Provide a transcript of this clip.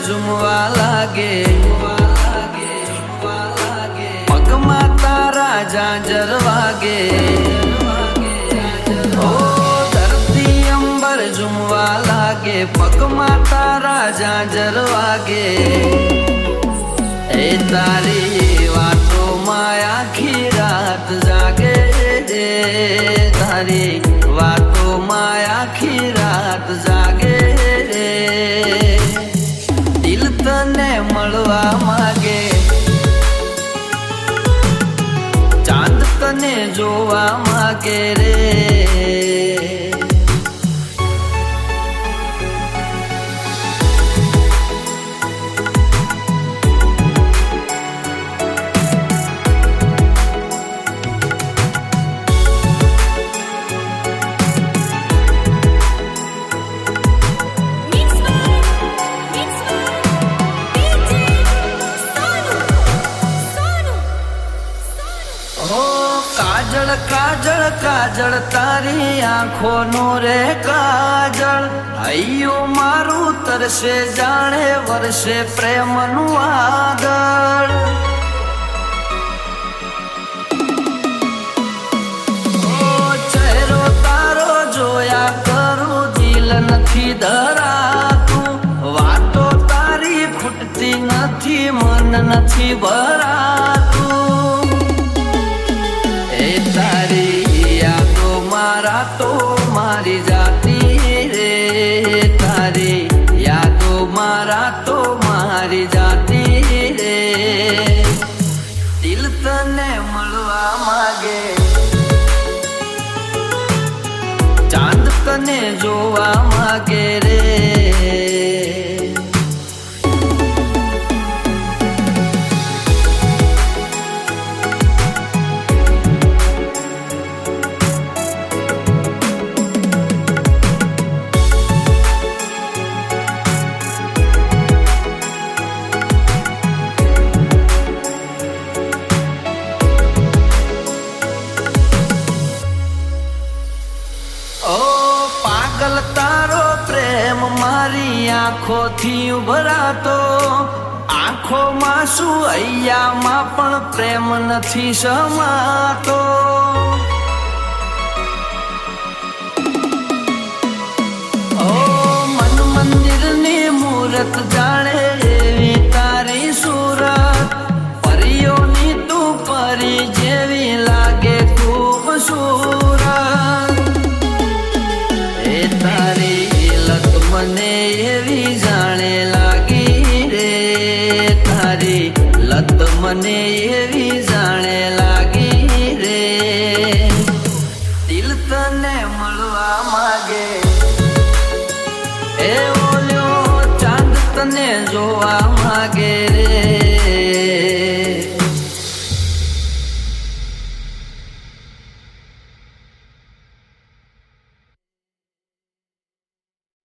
ઝુમવા લાગે પગમાં તારા ઝાંઝર વાગે ઓ ધરતી અંબર ઝુમવા લાગે પગમાં તારા ઝાંઝર વાગે એ તારી વાતોમાં આખી રાત જાગે રે તારી વાતોમાં આખી રાત જાગે રે દિલ તને મળવા માગે ચાંદ તને જોવા માગે રે કાજળ કાજળ કાજળ તારી આંખોનો રે કાજળ હૈયું મારું તરસે જાણે વર્ષે પ્રેમનું આગળ ચહેરો તારો જોયા કરું દિલ નથી ધરાતું વાતો તારી ખૂટતી નથી મન નથી ભરાતું તારી યાદો મારા તો મારી જાતી રે તારી યાદો મારા તો મારી જાતી રે દિલ તને મળવા માગે ચાંદ તને જોવા માગે રે પાગલ તારો પ્રેમ મારી આંખોથી ઉભરાતો આંખોમાં શું હૈયામાં પણ પ્રેમ નથી સમાતો ઓ મન મંદિરની મૂરત જાણે એવી તારી સુરત પરીઓની તું પરી જેવી લાગે ખૂબસૂરત તારી લત મને એવી જાણે લાગી રે તારી લત મને એવી જાણે લાગી રે દિલ તને મળવા માગે એ ઓલ્યો ચાંદ તને જોવા માગે રે